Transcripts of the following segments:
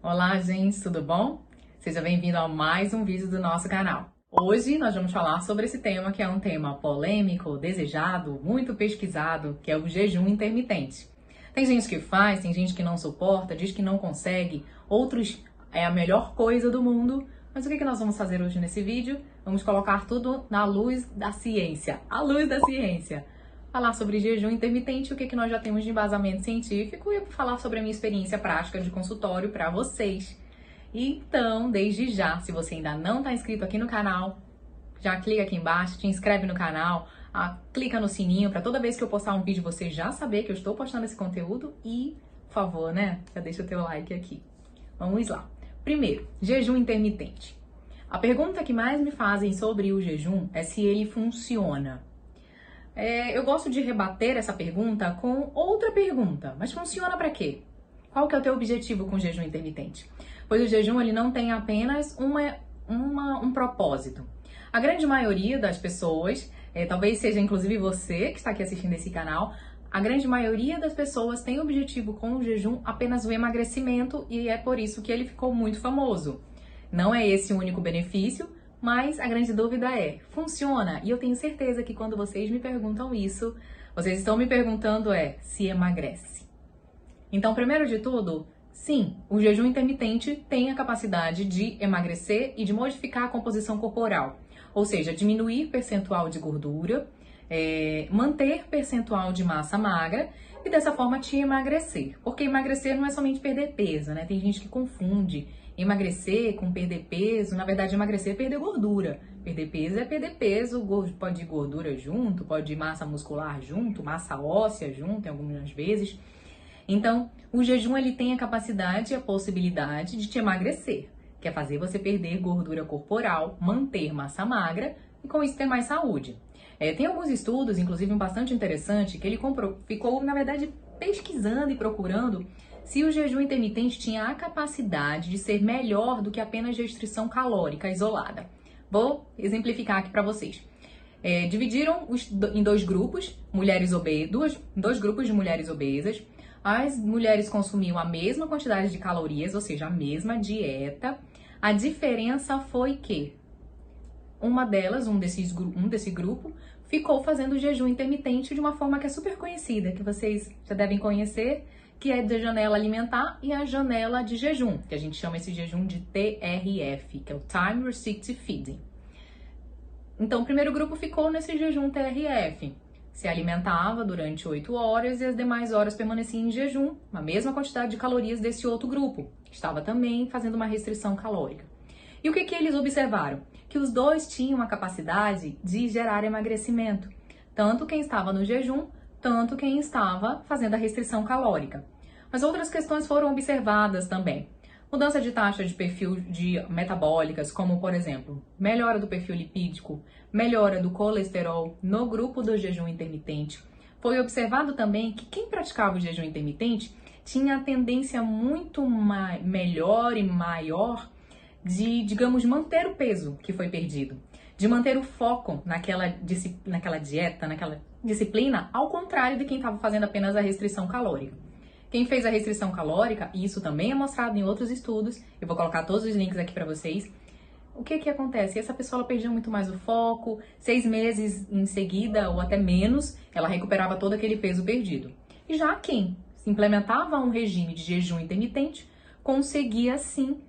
Olá, gente, tudo bom? Seja bem-vindo a mais um vídeo do nosso canal. Hoje nós vamos falar sobre esse tema que é um tema polêmico, desejado, muito pesquisado, que é o jejum intermitente. Tem gente que faz, tem gente que não suporta, diz que não consegue, outros é a melhor coisa do mundo. Mas o que nós vamos fazer hoje nesse vídeo? Vamos colocar tudo na luz da ciência, à luz da ciência. Falar sobre jejum intermitente, o que nós já temos de embasamento científico e falar sobre a minha experiência prática de consultório para vocês. Então, desde já, se você ainda não está inscrito aqui no canal, já clica aqui embaixo, te inscreve no canal, clica no sininho para toda vez que eu postar um vídeo você já saber que eu estou postando esse conteúdo e, por favor, né, já deixa o teu like aqui. Vamos lá. Primeiro, jejum intermitente. A pergunta que mais me fazem sobre o jejum é se ele funciona. Eu gosto de rebater essa pergunta com outra pergunta, mas funciona para quê? Qual que é o teu objetivo com o jejum intermitente? Pois o jejum ele não tem apenas um propósito. A grande maioria das pessoas, talvez seja inclusive você que está aqui assistindo esse canal, a grande maioria das pessoas tem objetivo com o jejum apenas o emagrecimento e é por isso que ele ficou muito famoso. Não é esse o único benefício, mas a grande dúvida é, funciona? E eu tenho certeza que quando vocês me perguntam isso, vocês estão me perguntando se emagrece. Então, primeiro de tudo, sim, o jejum intermitente tem a capacidade de emagrecer e de modificar a composição corporal. Ou seja, diminuir percentual de gordura, manter percentual de massa magra e dessa forma te emagrecer. Porque emagrecer não é somente perder peso, né? Tem gente que confunde emagrecer com perder peso. Na verdade, emagrecer é perder gordura. Perder peso é perder peso, pode ir gordura junto, pode ir massa muscular junto, massa óssea junto, algumas vezes. Então, o jejum ele tem a capacidade e a possibilidade de te emagrecer, que é fazer você perder gordura corporal, manter massa magra e com isso ter mais saúde. Tem alguns estudos, inclusive um bastante interessante, que ele ficou, na verdade, pesquisando e procurando se o jejum intermitente tinha a capacidade de ser melhor do que apenas restrição calórica isolada. Vou exemplificar aqui para vocês. Dividiram em dois grupos, dois grupos de mulheres obesas. As mulheres consumiam a mesma quantidade de calorias, ou seja, a mesma dieta. A diferença foi que uma delas, desse grupo, ficou fazendo jejum intermitente de uma forma que é super conhecida, que vocês já devem conhecer, que é da janela alimentar e a janela de jejum, que a gente chama esse jejum de TRF, que é o Time Restricted Feeding. Então, o primeiro grupo ficou nesse jejum TRF, se alimentava durante 8 horas e as demais horas permanecia em jejum, a mesma quantidade de calorias desse outro grupo, que estava também fazendo uma restrição calórica. E o que eles observaram? Que os dois tinham a capacidade de gerar emagrecimento, tanto quem estava no jejum, tanto quem estava fazendo a restrição calórica. Mas outras questões foram observadas também. Mudança de taxa de perfil de metabólicas, como por exemplo, melhora do perfil lipídico, melhora do colesterol no grupo do jejum intermitente. Foi observado também que quem praticava o jejum intermitente tinha a tendência muito melhor e maior de, digamos, manter o peso que foi perdido, de manter o foco naquela dieta, naquela disciplina, ao contrário de quem estava fazendo apenas a restrição calórica. Quem fez a restrição calórica, e isso também é mostrado em outros estudos, eu vou colocar todos os links aqui para vocês, o que acontece? Essa pessoa ela perdia muito mais o foco, 6 meses em seguida, ou até menos, ela recuperava todo aquele peso perdido. E já quem implementava um regime de jejum intermitente, conseguia sim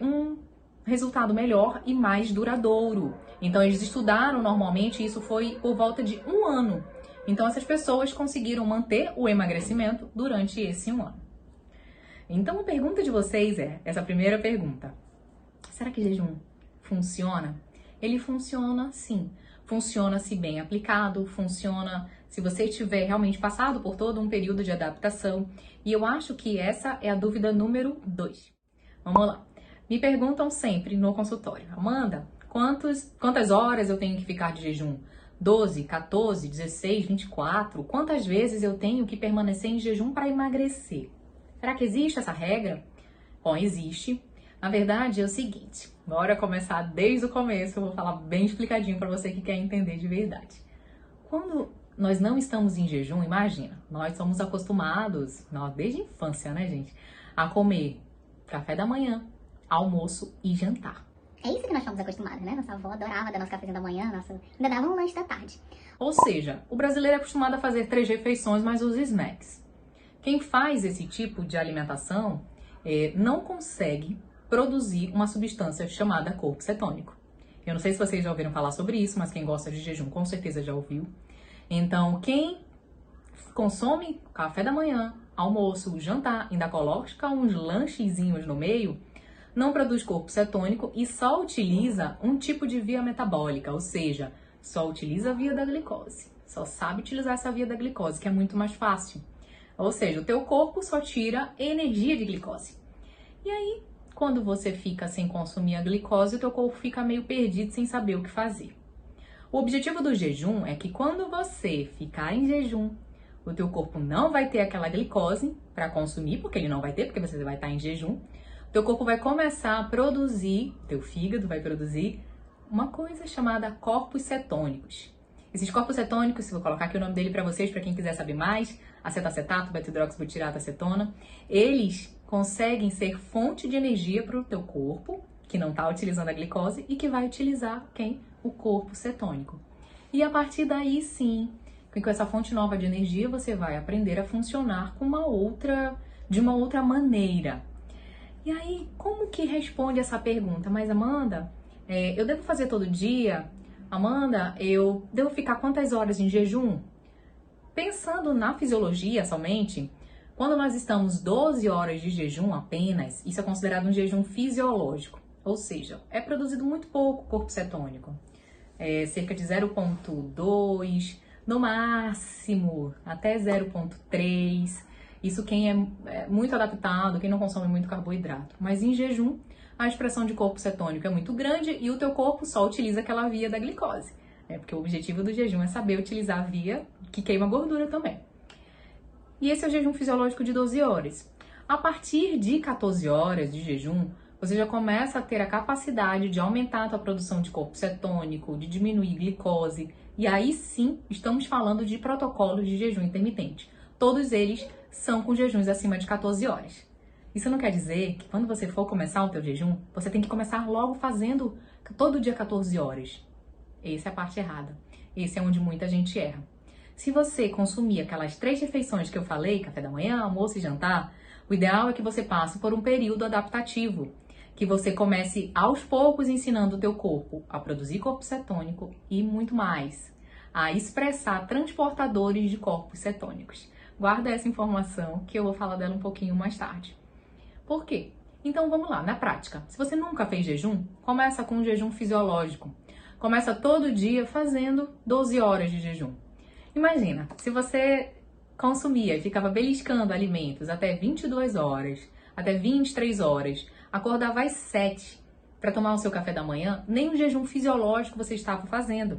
um resultado melhor e mais duradouro. Então eles estudaram normalmente, isso foi por volta de 1 ano. Então essas pessoas conseguiram manter o emagrecimento durante esse 1 ano. Então a pergunta de vocês essa primeira pergunta. Será que jejum funciona? Ele funciona sim. Funciona se bem aplicado, funciona se você tiver realmente passado por todo um período de adaptação. E eu acho que essa é a dúvida número 2. Vamos lá. Me perguntam sempre no consultório, Amanda, quantas horas eu tenho que ficar de jejum? 12, 14, 16, 24? Quantas vezes eu tenho que permanecer em jejum para emagrecer? Será que existe essa regra? Bom, existe. Na verdade é o seguinte, bora começar desde o começo, eu vou falar bem explicadinho para você que quer entender de verdade. Quando nós não estamos em jejum, imagina, nós somos acostumados, desde a infância, né, gente, a comer café da manhã, almoço e jantar. É isso que nós estamos acostumados, né? Nossa avó adorava dar nosso cafezinho da manhã, ainda dava um lanche da tarde. Ou seja, o brasileiro é acostumado a fazer 3 refeições mais os snacks. Quem faz esse tipo de alimentação não consegue produzir uma substância chamada corpo cetônico. Eu não sei se vocês já ouviram falar sobre isso, mas quem gosta de jejum com certeza já ouviu. Então, quem consome café da manhã, almoço, jantar, ainda coloca uns lanchezinhos no meio, não produz corpo cetônico e só utiliza um tipo de via metabólica, ou seja, só utiliza a via da glicose. Só sabe utilizar essa via da glicose, que é muito mais fácil. Ou seja, o teu corpo só tira energia de glicose. E aí, quando você fica sem consumir a glicose, o teu corpo fica meio perdido sem saber o que fazer. O objetivo do jejum é que quando você ficar em jejum, o teu corpo não vai ter aquela glicose para consumir, porque ele não vai ter, porque você vai estar em jejum. O teu corpo vai começar a produzir, teu fígado vai produzir uma coisa chamada corpos cetônicos. Esses corpos cetônicos, se eu colocar aqui o nome dele para vocês, para quem quiser saber mais, acetacetato, beta-hidroxibutirato, acetona, eles conseguem ser fonte de energia para o teu corpo, que não está utilizando a glicose e que vai utilizar quem? O corpo cetônico. E a partir daí, sim, com essa fonte nova de energia, você vai aprender a funcionar de uma outra maneira. E aí, como que responde essa pergunta? Mas Amanda, eu devo fazer todo dia? Amanda, eu devo ficar quantas horas em jejum? Pensando na fisiologia somente, quando nós estamos 12 horas de jejum apenas, isso é considerado um jejum fisiológico. Ou seja, é produzido muito pouco corpo cetônico. Cerca de 0,2, no máximo até 0,3. Isso quem é muito adaptado, quem não consome muito carboidrato. Mas em jejum, a expressão de corpo cetônico é muito grande e o teu corpo só utiliza aquela via da glicose. Porque o objetivo do jejum é saber utilizar a via que queima gordura também. E esse é o jejum fisiológico de 12 horas. A partir de 14 horas de jejum, você já começa a ter a capacidade de aumentar a tua produção de corpo cetônico, de diminuir glicose. E aí sim, estamos falando de protocolos de jejum intermitente. Todos eles são com jejuns acima de 14 horas. Isso não quer dizer que quando você for começar o teu jejum, você tem que começar logo fazendo todo dia 14 horas. Essa é a parte errada. Esse é onde muita gente erra. Se você consumir aquelas 3 refeições que eu falei, café da manhã, almoço e jantar, o ideal é que você passe por um período adaptativo, que você comece aos poucos ensinando o teu corpo a produzir corpo cetônico e muito mais, a expressar transportadores de corpos cetônicos. Guarda essa informação que eu vou falar dela um pouquinho mais tarde. Por quê? Então vamos lá, na prática. Se você nunca fez jejum, começa com um jejum fisiológico. Começa todo dia fazendo 12 horas de jejum. Imagina, se você consumia e ficava beliscando alimentos até 22 horas, até 23 horas, acordava às 7 para tomar o seu café da manhã, nem o jejum fisiológico você estava fazendo.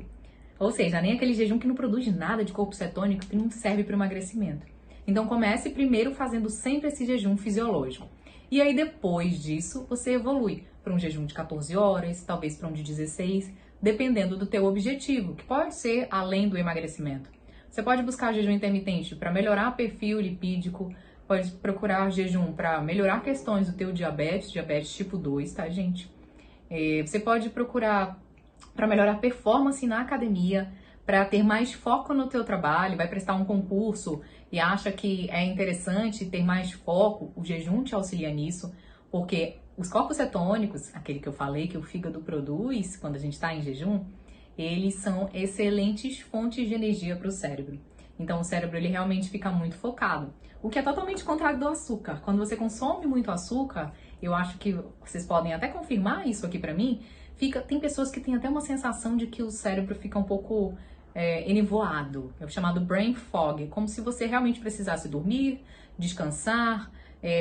Ou seja, nem aquele jejum que não produz nada de corpo cetônico, que não serve para o emagrecimento. Então comece primeiro fazendo sempre esse jejum fisiológico. E aí depois disso, você evolui para um jejum de 14 horas, talvez para um de 16, dependendo do teu objetivo, que pode ser além do emagrecimento. Você pode buscar jejum intermitente para melhorar o perfil lipídico, pode procurar jejum para melhorar questões do teu diabetes tipo 2, tá, gente? Você pode procurar para melhorar a performance na academia, para ter mais foco no teu trabalho, vai prestar um concurso e acha que é interessante ter mais foco, o jejum te auxilia nisso, porque os corpos cetônicos, aquele que eu falei que o fígado produz quando a gente está em jejum, eles são excelentes fontes de energia para o cérebro. Então o cérebro ele realmente fica muito focado, o que é totalmente contrário do açúcar. Quando você consome muito açúcar, eu acho que vocês podem até confirmar isso aqui para mim, tem pessoas que têm até uma sensação de que o cérebro fica um pouco enivoado, é o chamado brain fog, como se você realmente precisasse dormir, descansar,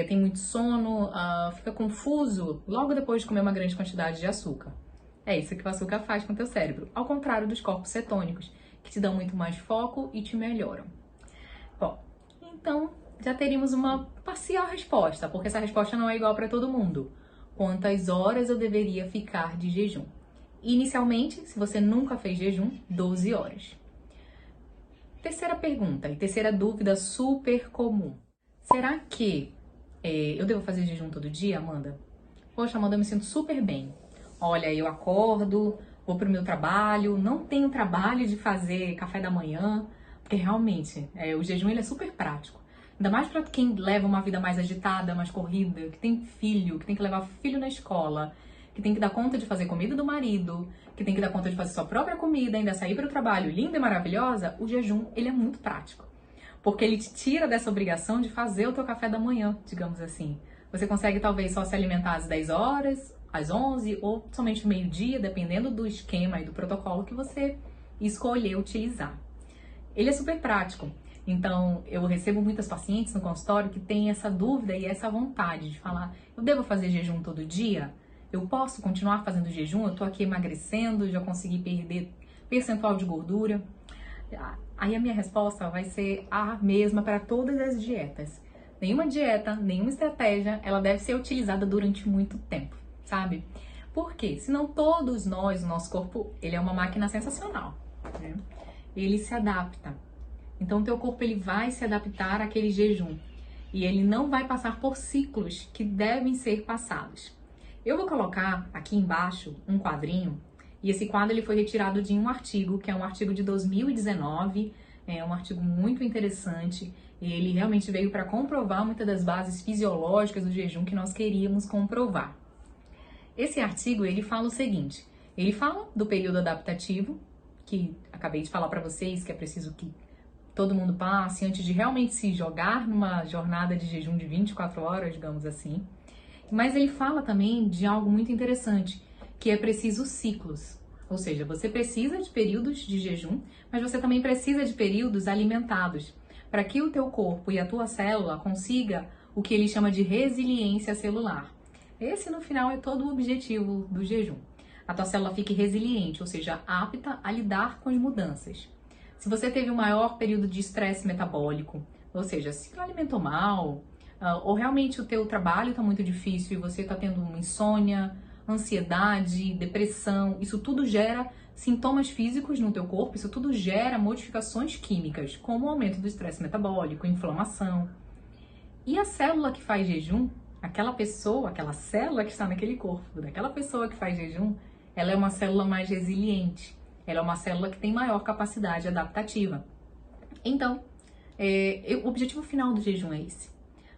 tem muito sono, fica confuso logo depois de comer uma grande quantidade de açúcar. É isso que o açúcar faz com o teu cérebro, ao contrário dos corpos cetônicos, que te dão muito mais foco e te melhoram. Bom, então já teríamos uma parcial resposta, porque essa resposta não é igual para todo mundo. Quantas horas eu deveria ficar de jejum? Inicialmente, se você nunca fez jejum, 12 horas. Terceira pergunta e terceira dúvida super comum. Será que Eu devo fazer jejum todo dia, Amanda? Poxa, Amanda, eu me sinto super bem. Olha, eu acordo, vou pro meu trabalho, não tenho trabalho de fazer café da manhã, porque realmente o jejum ele é super prático. Ainda mais para quem leva uma vida mais agitada, mais corrida, que tem filho, que tem que levar filho na escola, que tem que dar conta de fazer comida do marido, que tem que dar conta de fazer sua própria comida, ainda sair para o trabalho linda e maravilhosa. O jejum ele é muito prático, porque ele te tira dessa obrigação de fazer o teu café da manhã, digamos assim. Você consegue talvez só se alimentar às 10 horas, às 11 ou somente meio-dia, dependendo do esquema e do protocolo que você escolher utilizar. Ele é super prático. Então, eu recebo muitas pacientes no consultório que têm essa dúvida e essa vontade de falar: eu devo fazer jejum todo dia? Eu posso continuar fazendo jejum? Eu tô aqui emagrecendo, já consegui perder percentual de gordura. Aí a minha resposta vai ser a mesma para todas as dietas. Nenhuma dieta, nenhuma estratégia, ela deve ser utilizada durante muito tempo, sabe? Por quê? Senão todos nós, o nosso corpo, ele é uma máquina sensacional, né? Ele se adapta. Então o teu corpo ele vai se adaptar àquele jejum e ele não vai passar por ciclos que devem ser passados. Eu vou colocar aqui embaixo um quadrinho. E esse quadro ele foi retirado de um artigo, que é um artigo de 2019, é um artigo muito interessante. Ele realmente veio para comprovar muitas das bases fisiológicas do jejum que nós queríamos comprovar. Esse artigo ele fala o seguinte: ele fala do período adaptativo, que acabei de falar para vocês que é preciso que todo mundo passe antes de realmente se jogar numa jornada de jejum de 24 horas, digamos assim. Mas ele fala também de algo muito interessante, que é preciso ciclos. Ou seja, você precisa de períodos de jejum, mas você também precisa de períodos alimentados, para que o teu corpo e a tua célula consiga o que ele chama de resiliência celular. Esse, no final, é todo o objetivo do jejum. A tua célula fique resiliente, ou seja, apta a lidar com as mudanças. Se você teve um maior período de estresse metabólico, ou seja, se alimentou mal, ou realmente o teu trabalho está muito difícil e você está tendo uma insônia, ansiedade, depressão, isso tudo gera sintomas físicos no teu corpo, isso tudo gera modificações químicas, como o aumento do estresse metabólico, inflamação. E a célula que faz jejum, aquela pessoa, aquela célula que está naquele corpo, daquela pessoa que faz jejum, ela é uma célula mais resiliente, ela é uma célula que tem maior capacidade adaptativa. Então, o objetivo final do jejum é esse.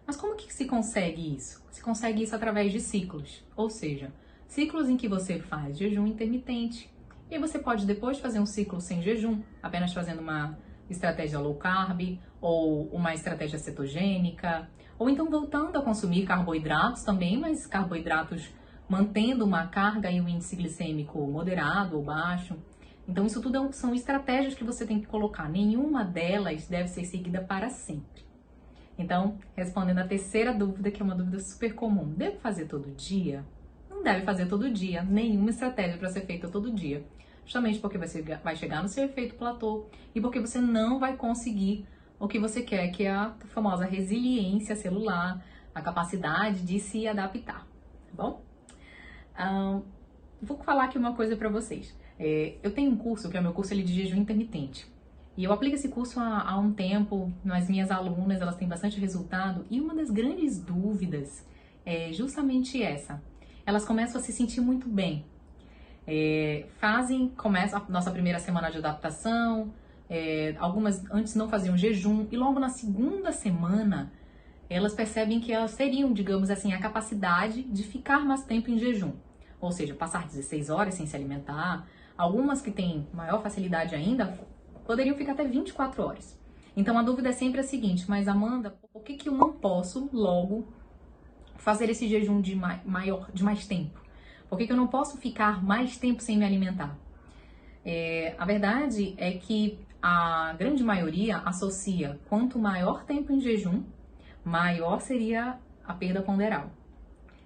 Mas como que se consegue isso? Se consegue isso através de ciclos, ou seja, ciclos em que você faz jejum intermitente. E você pode depois fazer um ciclo sem jejum, apenas fazendo uma estratégia low carb ou uma estratégia cetogênica, ou então voltando a consumir carboidratos também, mas carboidratos mantendo uma carga e um índice glicêmico moderado ou baixo. Então isso tudo são estratégias que você tem que colocar. Nenhuma delas deve ser seguida para sempre. Então, respondendo a terceira dúvida, que é uma dúvida super comum, devo fazer todo dia? Não deve fazer todo dia, nenhuma estratégia para ser feita todo dia. Justamente porque vai chegar no seu efeito platô e porque você não vai conseguir o que você quer, que é a famosa resiliência celular, a capacidade de se adaptar, tá bom? Vou falar aqui uma coisa para vocês. Eu tenho um curso, que é o meu curso de jejum intermitente. E eu aplico esse curso há um tempo, as minhas alunas, elas têm bastante resultado. E uma das grandes dúvidas é justamente essa. Elas começam a se sentir muito bem. Começa a nossa primeira semana de adaptação, algumas antes não faziam jejum, e logo na segunda semana, elas percebem que elas teriam, digamos assim, a capacidade de ficar mais tempo em jejum. Ou seja, passar 16 horas sem se alimentar. Algumas que têm maior facilidade ainda, poderiam ficar até 24 horas. Então a dúvida é sempre a seguinte: mas Amanda, por que eu não posso logo fazer esse jejum de mais tempo? Por que eu não posso ficar mais tempo sem me alimentar? A verdade é que a grande maioria associa quanto maior tempo em jejum, maior seria a perda ponderal.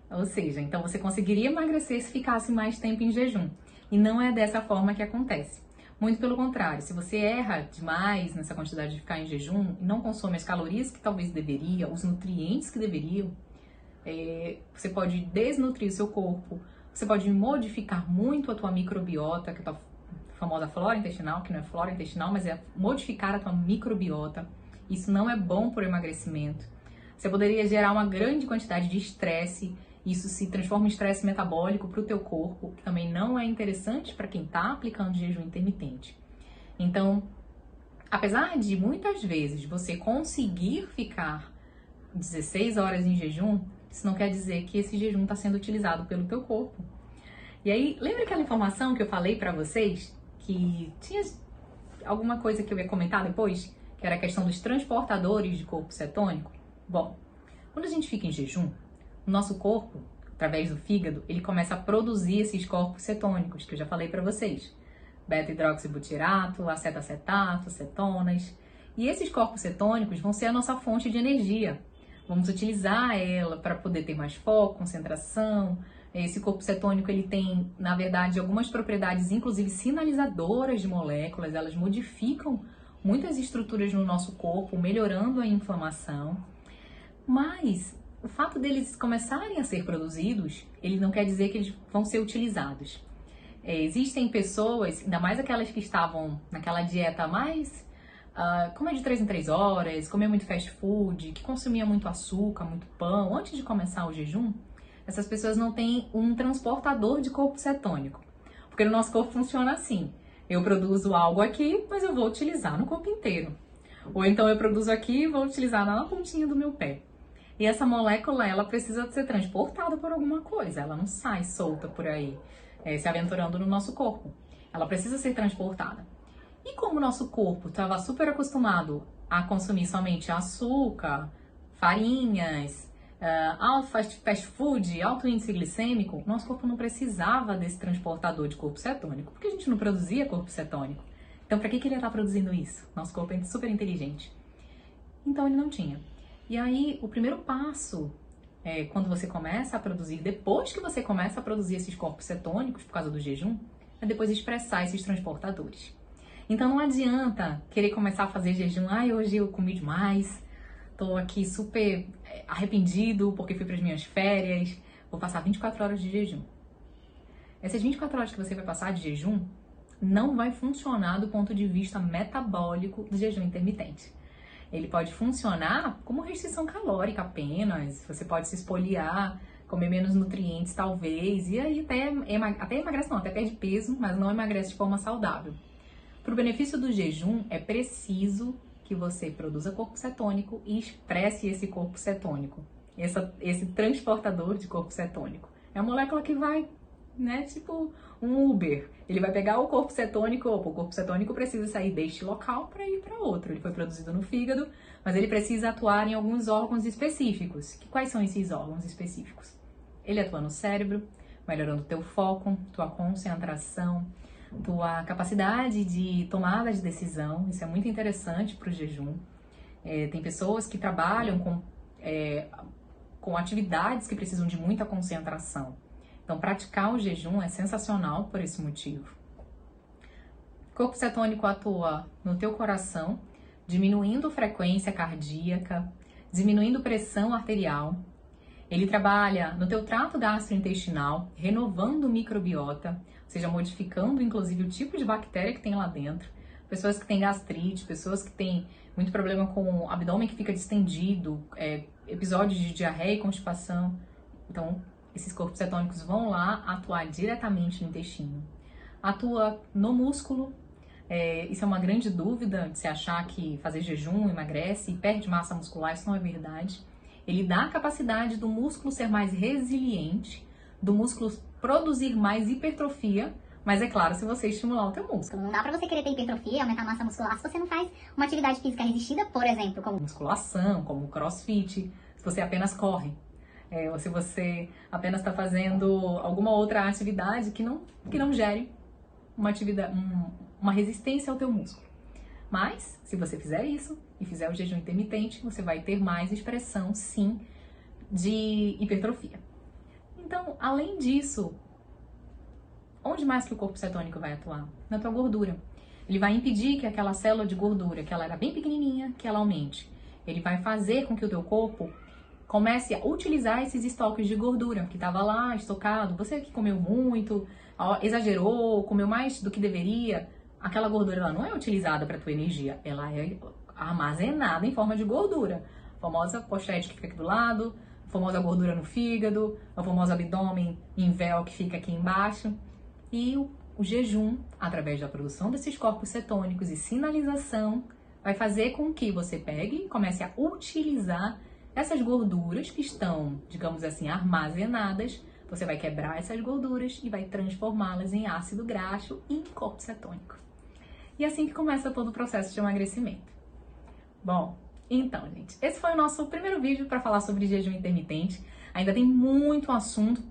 Ou seja, então você conseguiria emagrecer se ficasse mais tempo em jejum. E não é dessa forma que acontece. Muito pelo contrário, se você erra demais nessa quantidade de ficar em jejum e não consome as calorias que talvez deveria, os nutrientes que deveriam, você pode desnutrir o seu corpo, você pode modificar muito a tua microbiota, que é a tua famosa flora intestinal, que não é flora intestinal, mas é modificar a tua microbiota. Isso não é bom para o emagrecimento. você poderia gerar uma grande quantidade de estresse. Isso se transforma em estresse metabólico para o teu corpo, que também não é interessante para quem está aplicando jejum intermitente. Então, apesar de muitas vezes você conseguir ficar 16 horas em jejum, isso não quer dizer que esse jejum está sendo utilizado pelo teu corpo. E aí, lembra aquela informação que eu falei para vocês? Que tinha alguma coisa que eu ia comentar depois? Que era a questão dos transportadores de corpo cetônico? Bom, quando a gente fica em jejum, o nosso corpo, através do fígado, ele começa a produzir esses corpos cetônicos, que eu já falei para vocês. Beta-hidroxibutirato, acetacetato, cetonas. E esses corpos cetônicos vão ser a nossa fonte de energia. Vamos utilizar ela para poder ter mais foco, concentração. Esse corpo cetônico, ele tem, na verdade, algumas propriedades, inclusive sinalizadoras de moléculas. Elas modificam muitas estruturas no nosso corpo, melhorando a inflamação. Mas o fato deles começarem a ser produzidos, ele não quer dizer que eles vão ser utilizados. Existem pessoas, ainda mais aquelas que estavam naquela dieta mais comer de 3 em 3 horas, comer muito fast food, que consumia muito açúcar, muito pão, antes de começar o jejum, essas pessoas não têm um transportador de corpo cetônico. Porque o nosso corpo funciona assim. Eu produzo algo aqui, mas eu vou utilizar no corpo inteiro. Ou então eu produzo aqui e vou utilizar na pontinha do meu pé. E essa molécula, ela precisa ser transportada por alguma coisa. Ela não sai solta por aí, se aventurando no nosso corpo. Ela precisa ser transportada. E como o nosso corpo estava super acostumado a consumir somente açúcar, farinhas, fast food, alto índice glicêmico, nosso corpo não precisava desse transportador de corpo cetônico, porque a gente não produzia corpo cetônico. Então, para que ele ia estar produzindo isso? Nosso corpo é super inteligente. Então, ele não tinha. E aí, o primeiro passo, quando você começa a produzir, depois que você começa a produzir esses corpos cetônicos, por causa do jejum, é depois expressar esses transportadores. Então, não adianta querer começar a fazer jejum. Hoje eu comi demais, tô aqui super arrependido porque fui para as minhas férias, vou passar 24 horas de jejum. Essas 24 horas que você vai passar de jejum não vai funcionar do ponto de vista metabólico do jejum intermitente. Ele pode funcionar como restrição calórica apenas, você pode se espoliar, comer menos nutrientes talvez, e aí até emagrece não, até perde peso, mas não emagrece de forma saudável. Para o benefício do jejum, é preciso que você produza corpo cetônico e expresse esse corpo cetônico, esse transportador de corpo cetônico. É uma molécula que vai, tipo um Uber. Ele vai pegar o corpo cetônico, o corpo cetônico precisa sair deste local para ir para outro. Ele foi produzido no fígado, mas ele precisa atuar em alguns órgãos específicos. Quais são esses órgãos específicos? Ele atua no cérebro, melhorando teu foco, tua concentração, tua capacidade de tomada de decisão. Isso é muito interessante para o jejum. Tem pessoas que trabalham com atividades que precisam de muita concentração. Então, praticar o jejum é sensacional por esse motivo. O corpo cetônico atua no teu coração, diminuindo frequência cardíaca, diminuindo pressão arterial. Ele trabalha no teu trato gastrointestinal, renovando o microbiota, ou seja, modificando inclusive o tipo de bactéria que tem lá dentro. Pessoas que têm gastrite, pessoas que têm muito problema com o abdômen que fica distendido, episódios de diarreia e constipação. Então, esses corpos cetônicos vão lá atuar diretamente no intestino. Atua no músculo. Isso é uma grande dúvida de se achar que fazer jejum emagrece e perde massa muscular. Isso não é verdade. Ele dá a capacidade do músculo ser mais resiliente, do músculo produzir mais hipertrofia, mas é claro, se você estimular o teu músculo. Não dá pra você querer ter hipertrofia, aumentar a massa muscular, se você não faz uma atividade física resistida, por exemplo, como musculação, como crossfit, se você apenas corre. Ou se você apenas está fazendo alguma outra atividade que não gere uma resistência ao teu músculo. Mas, se você fizer isso e fizer o jejum intermitente, você vai ter mais expressão, sim, de hipertrofia. Então, além disso, onde mais que o corpo cetônico vai atuar? Na tua gordura. Ele vai impedir que aquela célula de gordura, que ela era bem pequenininha, que ela aumente. Ele vai fazer com que o teu corpo comece a utilizar esses estoques de gordura que estava lá estocado. Você que comeu muito, exagerou, comeu mais do que deveria, aquela gordura ela não é utilizada para tua energia, ela é armazenada em forma de gordura, famosa pochete que fica aqui do lado, a famosa gordura no fígado, o famoso abdômen em véu que fica aqui embaixo. E o jejum, através da produção desses corpos cetônicos e sinalização, vai fazer com que você pegue e comece a utilizar essas gorduras que estão, digamos assim, armazenadas. Você vai quebrar essas gorduras e vai transformá-las em ácido graxo e em corpo cetônico. E assim que começa todo o processo de emagrecimento. Bom, então, gente, esse foi o nosso primeiro vídeo para falar sobre jejum intermitente. Ainda tem muito assunto,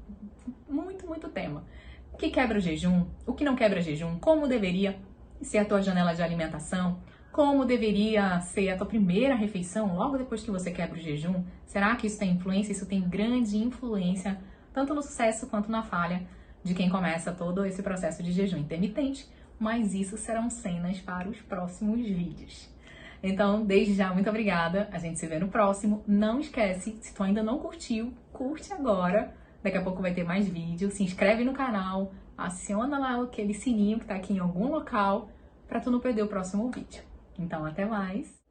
muito tema. O que quebra o jejum? O que não quebra jejum? Como deveria ser a tua janela de alimentação? Como deveria ser a tua primeira refeição logo depois que você quebra o jejum? Será que isso tem influência? Isso tem grande influência tanto no sucesso quanto na falha de quem começa todo esse processo de jejum intermitente, mas isso serão cenas para os próximos vídeos. Então, desde já, muito obrigada. A gente se vê no próximo. Não esquece, se tu ainda não curtiu, curte agora. Daqui a pouco vai ter mais vídeos. Se inscreve no canal, aciona lá aquele sininho que tá aqui em algum local para tu não perder o próximo vídeo. Então, até mais!